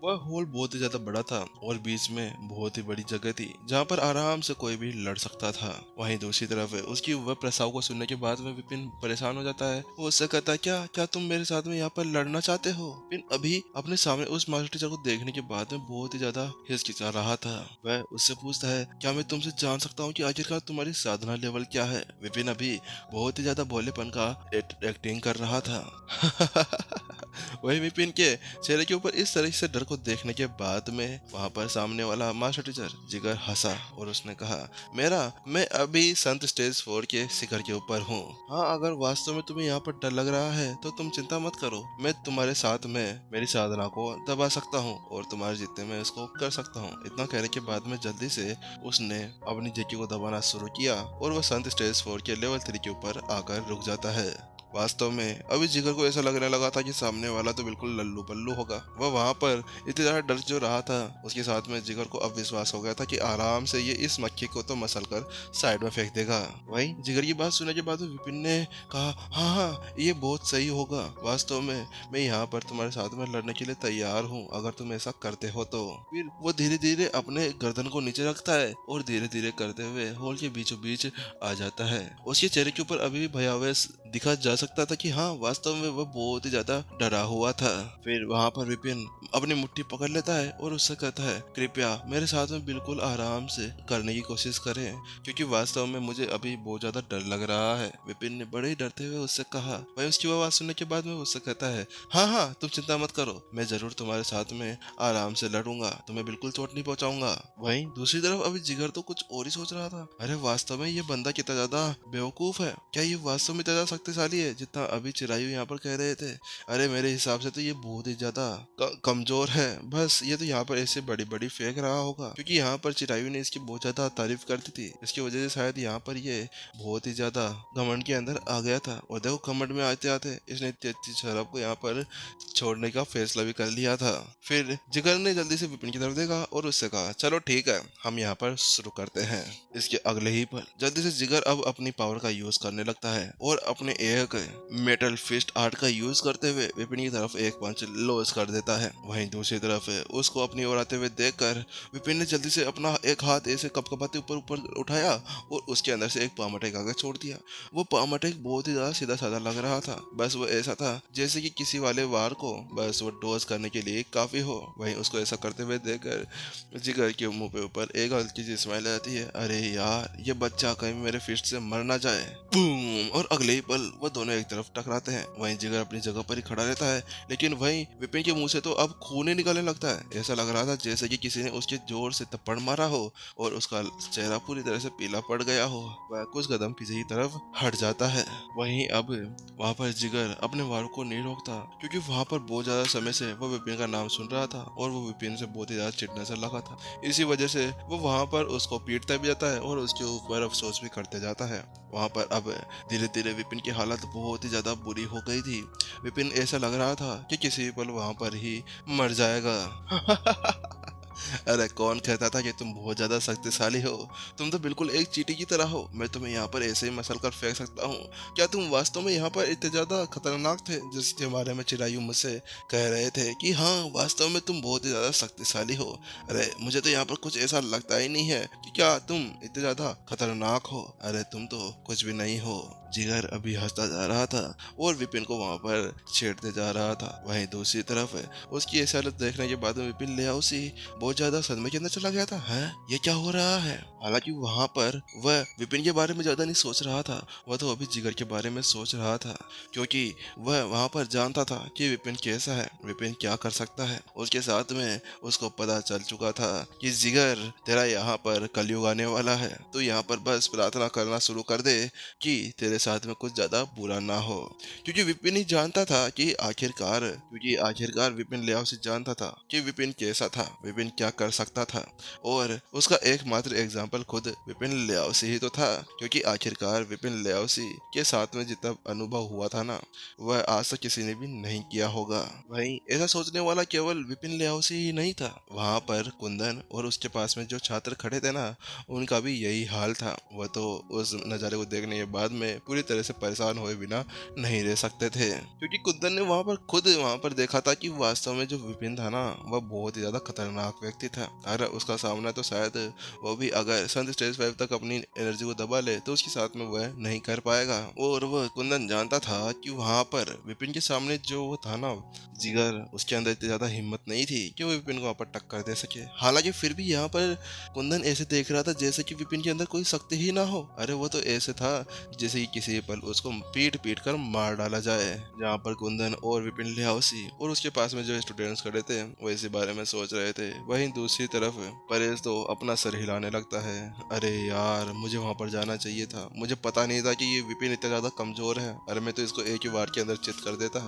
वह हॉल बहुत ही ज्यादा बड़ा था और बीच में बहुत ही बड़ी जगह थी जहाँ पर आराम से कोई भी लड़ सकता था। वहीं दूसरी तरफ उसकी वह प्रस्ताव को सुनने के बाद में विपिन परेशान हो जाता है। वो उससे कहता है, क्या क्या तुम मेरे साथ में यहाँ पर लड़ना चाहते हो? विपिन अभी अपने सामने उस मास्टर टीचर को देखने के बाद में बहुत ही ज्यादा हिचकिचा रहा था। वह उससे पूछता है, क्या मैं तुमसे जान सकता हूँ कि आखिरकार तुम्हारी साधना लेवल क्या है? विपिन अभी बहुत ही ज्यादा भोलेपन का एक्टिंग कर रहा था। वही विपिन के चेहरे के ऊपर इस तरह से डर को देखने के बाद में वहां पर सामने वाला मास्टर टीचर जिगर हंसा और उसने कहा, मैं अभी संत स्टेज 4 के शिखर के ऊपर हूँ। हाँ, अगर वास्तव में तुम्हें यहाँ पर डर लग रहा है तो तुम चिंता मत करो, मैं तुम्हारे साथ में मेरी साधना को दबा सकता हूँ और तुम्हारे जितने में इसको कर सकता हूँ। इतना कहने के बाद में जल्दी से उसने अपनी जेकी को दबाना शुरू किया और वह संत स्टेज 4 के लेवल 3 के ऊपर आकर रुक जाता है। वास्तव में अभी जिगर को ऐसा लगने लगा था कि सामने वाला तो बिल्कुल लल्लू पल्लू होगा। वह वहां पर इतने ज्यादा डर जो रहा था, उसके साथ में जिगर को अब विश्वास हो गया था कि आराम से ये इस मक्खी को तो मसल कर साइड में फेंक देगा। वहीं जिगर की बात सुनने के बाद विपिन ने कहा, हाँ हाँ, ये बहुत सही होगा। वास्तव में मैं यहाँ पर तुम्हारे साथ में लड़ने के लिए तैयार हूँ, अगर तुम ऐसा करते हो तो। फिर वो धीरे धीरे अपने गर्दन को नीचे रखता है और धीरे धीरे करते हुए हॉल के बीचों बीच आ जाता है। उसके चेहरे के ऊपर अभी भी भयावह दिखा जा सकता था कि हाँ, वास्तव में वह बहुत ही ज्यादा डरा हुआ था। फिर वहां पर विपिन अपनी मुट्ठी पकड़ लेता है और उससे कहता है, कृपया मेरे साथ में बिल्कुल आराम से करने की कोशिश करें, क्योंकि वास्तव में मुझे अभी बहुत ज्यादा डर लग रहा है। विपिन ने बड़े ही डरते हुए उससे कहा। वही उसकी आवाज सुनने के बाद में उससे कहता है, हाँ हाँ, तुम चिंता मत करो, मैं जरूर तुम्हारे साथ में आराम से लड़ूंगा, तुम्हें बिल्कुल चोट नहीं पहुंचाऊंगा। वहीं दूसरी तरफ अभी जिगर तो कुछ और ही सोच रहा था। अरे वास्तव में ये बंदा कितना ज्यादा बेवकूफ है, क्या ये वास्तव में इतना ज्यादा शक्तिशाली है जितना अभी चिरायु यहाँ पर कह रहे थे? अरे मेरे हिसाब से तो ये बहुत ही ज्यादा कमजोर है। बस ये तो यहाँ पर ऐसे बड़ी बड़ी फेंक रहा होगा, क्योंकि यहाँ पर चिरायु ने इसकी बहुत ज्यादा तारीफ कर दी थी। इसकी वजह से शायद यहाँ पर ये बहुत ही ज्यादा घमंड के अंदर आ गया था और देखो घमंड में आते आते इसने इतनी अच्छी शराब को यहाँ पर छोड़ने का फैसला भी कर लिया था। फिर जिगर ने जल्दी से विपिन की तरफ देखा और उससे कहा, चलो ठीक है, हम यहाँ पर शुरू करते हैं। इसके अगले ही पल जल्दी से जिगर अब अपनी पावर का यूज करने लगता है और अपने एक मेटल फिस्ट आर्ट का यूज करते हुए विपिन की तरफ एक पंच लॉन्च कर देता है। वहीं दूसरी तरफ उसको अपनी ओर आते हुए देखकर विपिन ने जल्दी से अपना एक हाथ ऐसे कपकपाते ऊपर ऊपर उठाया और उसके अंदर से एक पाम अटैक आगे छोड़ दिया। वो पाम अटैक बहुत ही ज्यादा सीधा साधा लग रहा था, बस वो ऐसा था जैसे कि किसी वाले वार को बस वो डोज करने के लिए काफी हो। वहीं उसको ऐसा करते हुए देखकर जिगर के मुंह पे ऊपर एक हल्की सी स्माइल आती है। अरे यार, ये बच्चा कहीं मेरे फिस्ट से मर ना जाए। बूम! और अगले ही पल वो दोनों एक तरफ टकराते हैं। वहीं जिगर अपनी जगह पर ही खड़ा रहता है, लेकिन वहीं विपिन के मुंह से तो अब खून ही निकलने लगता है। ऐसा लग रहा था जैसे कि किसी ने उसके जोर से थप्पड़ मारा हो और उसका चेहरा पूरी तरह से पीला पड़ गया हो। वह कुछ कदम पीछे की तरफ हट जाता है। वहीं अब वहां पर जिगर अपने वार को नहीं रोकता, क्योंकि वहां पर बहुत ज्यादा समय से वो विपिन का नाम सुन रहा था और वो विपिन से बहुत ही ज्यादा चिढ़ने से लगा था। इसी वजह से वो वहां पर उसको पीटता भी जाता है और उसके ऊपर अफसोस भी करते जाता है। वहां पर अब धीरे धीरे विपिन की हालत बहुत ही ज्यादा बुरी हो गई थी। विपिन ऐसा लग रहा था कि किसी भी पल वहां पर ही मर जाएगा। अरे कौन कहता था कि तुम बहुत ज्यादा शक्तिशाली हो? तुम तो बिल्कुल एक चींटी की तरह हो। मैं तुम्हें यहाँ पर ऐसे ही मसल कर फेंक सकता हूँ। क्या तुम वास्तव में यहाँ पर इतने ज्यादा खतरनाक थे जिसके बारे में चिरायु मुझसे कह रहे थे कि हाँ, वास्तव में तुम बहुत ही ज्यादा शक्तिशाली हो? अरे मुझे तो यहाँ पर कुछ ऐसा लगता ही नहीं है कि क्या तुम इतने ज्यादा खतरनाक हो। अरे तुम तो कुछ भी नहीं हो। जिगर अभी हंसता जा रहा था और विपिन को वहां पर छेड़ते जा रहा था। वहीं दूसरी तरफ उसकी ऐसी हालत देखने के बाद में विपिन ले उसी बहुत ज्यादा सदमे के अंदर चला गया था। है ये क्या हो रहा है? हालांकि वहां पर वह विपिन के बारे में ज्यादा नहीं सोच रहा था, वह तो अभी जिगर के बारे में सोच रहा था, क्योंकि वह वहां पर जानता था कि विपिन कैसा है, विपिन क्या कर सकता है। उसके साथ में उसको पता चल चुका था कि जिगर, तेरा यहाँ पर कलयुग आने वाला है, तो यहाँ पर बस प्रार्थना करना शुरू कर दे कि तेरे साथ में कुछ ज्यादा बुरा ना हो। क्योंकि विपिन ही जानता था कि आखिरकार विपिन लियाओसी जानता था कि विपिन कैसा था, विपिन क्या कर सकता था, और उसका एकमात्र एग्जाम्पल खुद विपिन लियाओसी ही तो था। क्योंकि आखिरकार विपिन लियाओसी के साथ में जितना अनुभव हुआ था ना, वह आज तक किसी ने भी नहीं किया होगा। वहीं ऐसा सोचने वाला केवल विपिन लियाओसी ही नहीं था, वहां पर कुंदन और उसके पास में जो छात्र खड़े थे ना, उनका भी यही हाल था। वह तो उस नज़ारे को देखने के बाद में पूरी तरह से परेशान हुए बिना नहीं रह सकते थे, क्योंकि कुंदन ने खुद वहां पर देखा था कि वास्तव में जो विपिन था ना, वह बहुत ही ज्यादा खतरनाक व्यक्ति था। अगर उसका सामना तो शायद वो भी अगर संत स्टेज 5 तक अपनी एनर्जी को दबा ले तो उसके साथ में वह नहीं कर पाएगा। और वह कुंदन जानता था कि वहां पर विपिन के सामने जो वो था ना, जिगर, उसके अंदर इतनी ज्यादा हिम्मत नहीं थी कि वो विपिन को वहां पर टक्कर दे सके। हालांकि फिर भी यहाँ पर कुंदन ऐसे देख रहा था जैसे कि विपिन के अंदर कोई शक्ति ही ना हो। अरे वो तो ऐसे था जैसे कि किसी पल उसको पीट पीट कर मार डाला जाए। जहाँ पर कुंदन और विपिन लिहाउसी और उसके पास में जो स्टूडेंट्स खड़े थे वो इसी बारे में सोच रहे थे। वहीं दूसरी तरफ परेश तो अपना सर हिलाने लगता है। अरे यार, मुझे वहां पर जाना चाहिए था, मुझे पता नहीं था कि ये विपिन इतना ज्यादा कमजोर है। अरे मैं तो इसको एक ही वार के अंदर चित कर देता।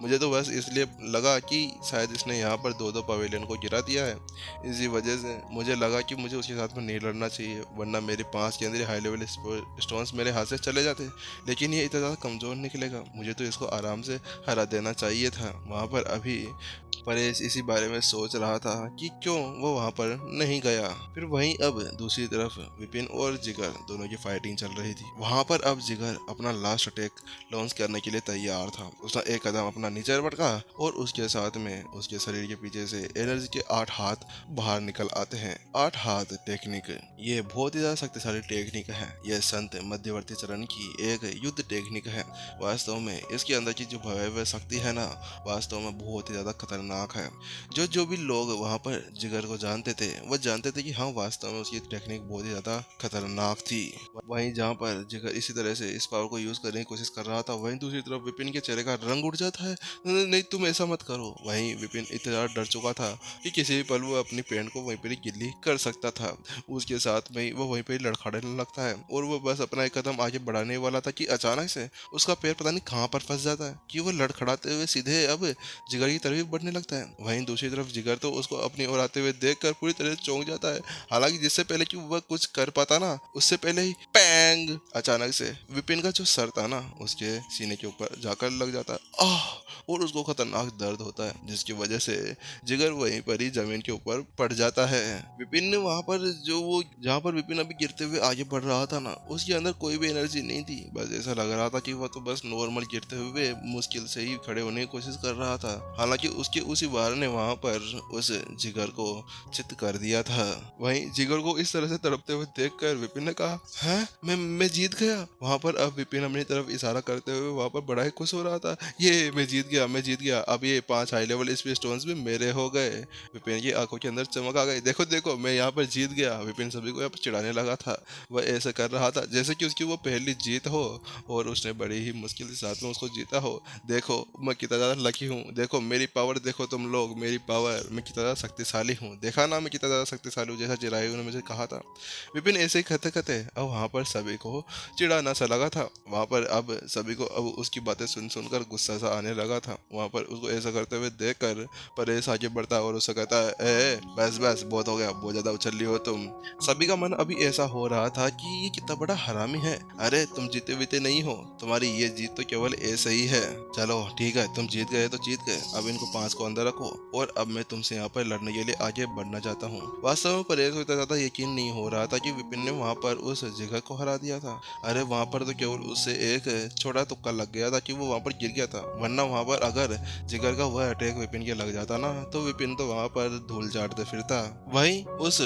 मुझे तो बस इसलिए लगा कि शायद इसने यहाँ पर दो पवेलियन को गिरा दिया है, इसी वजह से मुझे लगा कि मुझे उसके साथ में नहीं लड़ना चाहिए, वरना मेरे 5 केंद्रीय हाई लेवल स्टोन्स मेरे हाथ से चले जाते। लेकिन ये इतना ज़्यादा कमज़ोर निकलेगा, मुझे तो इसको आराम से हरा देना चाहिए था। वहाँ पर अभी परेश इसी बारे में सोच रहा था कि क्यों वो वहां पर नहीं गया। फिर वहीं अब दूसरी तरफ विपिन और जिगर दोनों की फाइटिंग चल रही थी। वहां पर अब जिगर अपना लास्ट अटैक लॉन्च करने के लिए तैयार था। उसने एक कदम अपना नीचे बढ़ा और उसके साथ में उसके शरीर के पीछे से एनर्जी के 8 हाथ बाहर निकल आते हैं। 8 हाथ टेक्निक, ये बहुत ही ज्यादा शक्तिशाली टेक्निक है। यह संत मध्यवर्ती चरण की एक युद्ध टेक्निक है। वास्तव में इसके अंदर की जो भव्य शक्ति है ना, वास्तव में बहुत ही ज्यादा खतरनाक है। जो भी लोग वहां पर जिगर को जानते थे वो जानते थे कि हाँ, वास्तव में उसकी टेक्निक बहुत ही ज्यादा खतरनाक थी। वहीं जहाँ पर जिगर इसी तरह से इस पावर को यूज करने की कोशिश कर रहा था, वहीं दूसरी तरफ विपिन के चेहरे का रंग उड़ जाता है। नहीं, तुम ऐसा मत करो। वहीं विपिन इतना ज्यादा डर चुका था कि किसी भी पल वो अपनी पैंट को वहीं पर ही गिल्ली कर सकता था। उसके साथ में वो वहीं पर ही लड़खड़ाने लगता है और वो बस अपना एक कदम आगे बढ़ाने वाला था कि अचानक से उसका पैर पता नहीं कहाँ पर फंस जाता है कि वो लड़खड़ाते हुए सीधे अब जिगर की तरफ बढ़ने लगता है। वहीं दूसरी तरफ जिगर तो उसको अपनी ओर आते हुए देखकर पूरी तरह से चौंक जाता है। हालांकि जिससे पहले कि वह कुछ कर पाता ना, उससे पहले ही पैंग, अचानक से विपिन का जो सर था ना उसके सीने के ऊपर जाकर लग जाता है। और उसको खतरनाक दर्द होता है, जिसकी वजह से जिगर वहीं पर ही जमीन के ऊपर पड़ जाता है। विपिन ने वहां पर जहां पर विपिन अभी गिरते हुए आगे बढ़ रहा था ना, उसके अंदर कोई भी एनर्जी नहीं थी। बस ऐसा लग रहा था कि वह तो बस नॉर्मल गिरते हुए मुश्किल से ही खड़े होने की कोशिश कर रहा था। हालांकि उसके उसी वार ने वहां पर उस जिगर को चित कर दिया था। वहीं जिगर को इस तरह से तड़पते हुए देखकर विपिन ने कहा, है मैं जीत गया। वहां पर अब विपिन अपनी तरफ इशारा करते हुए वहां पर बड़ा ही खुश हो रहा था। ये मैं जीत गया। अब ये 5 हाई लेवल स्पेस स्टोन्स भी मेरे हो गए। विपिन की आंखों के अंदर चमक आ गई। देखो देखो, मैं यहाँ पर जीत गया। विपिन सभी को यहाँ पर चिढ़ाने लगा था। वह ऐसा कर रहा था जैसे कि उसकी वो पहली जीत हो और उसने बड़ी ही मुश्किल के साथ में उसको जीता हो। देखो मैं कितना ज्यादा लकी हूँ, देखो मेरी पावर, देखो तुम लोग मेरी पावर, मैं कितना ज्यादा शक्तिशाली हूँ। देखा ना मैं कितना ज्यादा शक्तिशाली हूँ, जैसा चिरायु ने मुझे कहा था। विपिन ऐसे ही कहते कहते अब वहां पर सभी को चिढ़ाना सा लगा था। वहां पर अब सभी को अब उसकी बातें सुनकर गुस्सा सा आने लगा था। वहां पर उसको ऐसा करते हुए देखकर परेश आगे बढ़ता है और उससे कहता है, बस बस बहुत हो गया, बहुत ज्यादा उछल हो तुम। सभी का मन अभी ऐसा हो रहा था कि ये कितना बड़ा हरामी है। अरे तुम जीते बीते नहीं हो, तुम्हारी ये जीत तो केवल ऐसे ही है। चलो ठीक है, तुम जीत गए तो जीत गए, अब इनको 5 को अंदर रखो और अब मैं तुमसे यहाँ पर लड़ने के लिए आगे बढ़ना चाहता हूँ। वास्तव में परेश को इतना ज्यादा यकीन नहीं हो रहा था कि विपिन ने वहां पर उस जिगर को हरा दिया था। अरे वहां पर तो केवल उससे एक छोटा तुक्का लग गया था कि वो वहां पर गिर गया था, वरना वहां पर अगर जिगर का वह अटैक विपिन के लग जाता ना तो विपिन तो वहां पर धूल चाटते फिरता। वहीं उस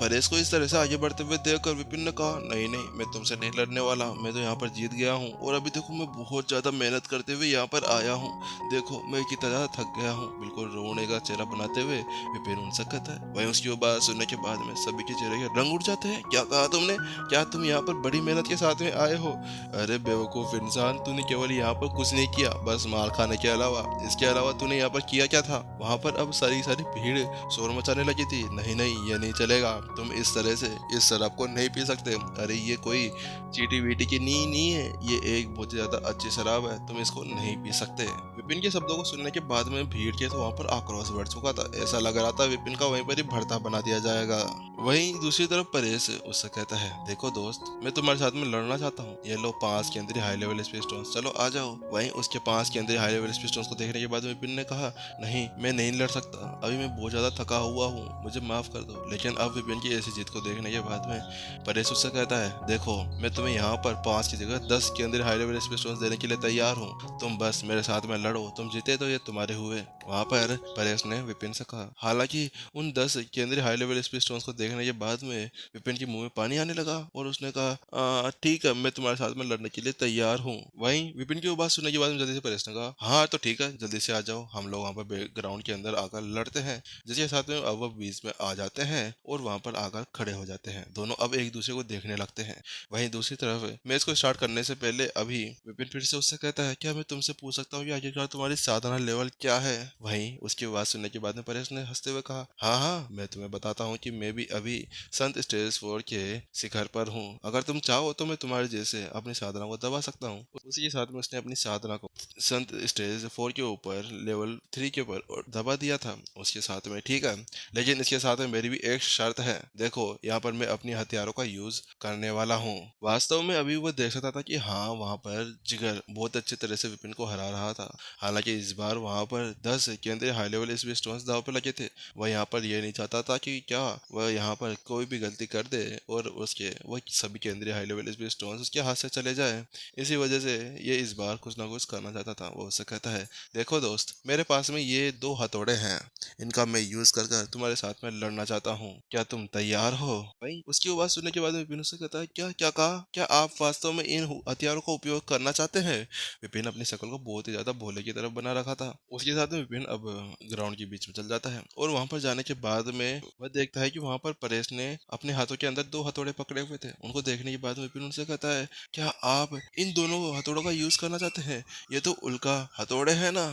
परेश को इस तरह से आगे बढ़ते हुए देखकर विपिन ने कहा, नहीं नहीं, मैं तुमसे नहीं लड़ने वाला, मैं तो यहाँ पर जीत गया हूँ और अभी देखो मैं बहुत ज्यादा मेहनत करते हुए यहाँ पर आया हूँ। देखो मैं कितना ज्यादा थक गया हूँ। बिल्कुल रोने का चेहरा बनाते हुए विपिन उनसे कहता है। वहीं उसकी वो बात सुनने के बाद में सभी के चेहरे के रंग उड़ जाते हैं। क्या कहा तुमने? क्या तुम यहाँ पर बड़ी मेहनत के साथ में आए हो? अरे बेवकूफ इंसान, तूने केवल यहाँ पर कुछ नहीं किया बस मार खाने के अलावा। इसके अलावा तूने यहाँ पर किया क्या था? वहां पर अब सारी भीड़ शोर मचाने लगी थी। नहीं नहीं, ये नहीं चलेगा, तुम इस तरह से इस शराब को नहीं पी सकते। अरे ये कोई चीटी वीटी की नहीं है, ये एक बहुत ज्यादा अच्छी शराब है, तुम इसको नहीं पी सकते। विपिन के शब्दों को सुनने के बाद में भीड़ के तो वहां पर आक्रोश बढ़ चुका था। ऐसा लग रहा था विपिन का वहीं पर ही भरता बना दिया जाएगा। वहीं दूसरी तरफ परेश उससे कहता है, देखो दोस्त, मैं तुम्हारे साथ में लड़ना चाहता हूँ। ये लो 5 केंद्रीय हाई लेवल स्पेस स्टोन्स, चलो आ जाओ। वहीं उसके 5 केंद्रीय हाई लेवल एसपी स्टोन्स को देखने के बाद विपिन ने कहा, नहीं मैं नहीं लड़ सकता, अभी मैं बहुत ज्यादा थका हुआ हूँ, मुझे माफ कर दो। लेकिन अब विपिन की ऐसी जीत को देखने के बाद में परेश उससे कहता है, देखो मैं तुम्हें यहाँ पर 5 की जगह 10 केंद्रीय हाई लेवल एसपी स्टोन्स देने के लिए तैयार हूँ, तुम बस मेरे साथ में लड़ो, तुम जीते तो ये तुम्हारे हुए। वहाँ पर परेश ने विपिन से कहा। हालांकि उन 10 केंद्रीय हाई लेवल एसपी स्टोन्स को देखने के बाद में विपिन के मुंह में पानी आने लगा और उसने कहा, ठीक है मैं तुम्हारे साथ में लड़ने के लिए तैयार हूँ। वहीं विपिन की वो बात सुनने के बाद में जल्दी से परेश ने कहा, हाँ तो ठीक है जल्दी से आ जाओ, हम लोग वहाँ पर ग्राउंड के अंदर आकर लड़ते हैं। जिसके साथ में अब वो बीच में आ जाते हैं और वहाँ पर आकर खड़े हो जाते हैं। दोनों अब एक दूसरे को देखने लगते हैं। वहीं दूसरी तरफ मैच को स्टार्ट करने से पहले अभी विपिन फिर से उससे कहता है, क्या मैं तुमसे पूछ सकता हूँ कि आखिरकार तुम्हारी साधना लेवल क्या है? वहीं उसकी बात सुनने के बाद में परेश ने हंसते हुए कहा, हाँ हाँ मैं तुम्हें बताता हूँ कि मैं भी अभी संत स्टेज 4 के शिखर पर हूँ, अगर तुम चाहो तो मैं तुम्हारे जैसे अपनी साधना को दबा सकता हूँ। उसी के साथ में उसने अपनी साधना को संत स्टेज 4 के ऊपर लेवल 3 के ऊपर दबा दिया था उसके साथ में, ठीक है। लेकिन इसके साथ में मेरी भी एक शर्त है, देखो यहाँ पर मैं अपनी हथियारों का यूज करने वाला हूँ। वास्तव में अभी वो देख सकता था कि हाँ वहाँ पर जिगर बहुत अच्छी तरह से विपिन को हरा रहा था। हालांकि इस बार वहाँ पर 10 केंद्रीय हाई लेवल एसपी स्टोन्स दाव पे लगे थे। वह यहाँ पर ये नहीं चाहता था कि क्या वह यहाँ पर कोई भी गलती कर दे और उसके वह सभी केंद्रीय हाई लेवल एसपी स्टोन्स उसके हाथ से चले जाए। इसी वजह से ये इस बार कुछ ना कुछ करना चाहता था। वो उससे कहता है, देखो दोस्त मेरे पास में ये 2 हथौड़े हैं, इनका मैं यूज कर कर तुम्हारे साथ में लड़ना चाहता हूँ, क्या तुम तैयार हो? भाई उसकी बात सुनने के बाद विपिन से कहता है, क्या क्या कहा, क्या आप वास्तव में इन हथियारों का उपयोग करना चाहते हैं? विपिन अपनी शक्ल को बहुत ही ज्यादा भोले की तरफ बना रखा था। उसके साथ में विपिन अब ग्राउंड के बीच में चल जाता है और वहां पर जाने के बाद में वह देखता है कि वहां पर परेश ने अपने हाथों के अंदर 2 हथौड़े पकड़े हुए थे। उनको देखने के बाद विपिन उनसे कहता है, क्या आप इन दोनों हथौड़ों का यूज करना चाहते हैं? ये तो उल्का हथौड़े है ना?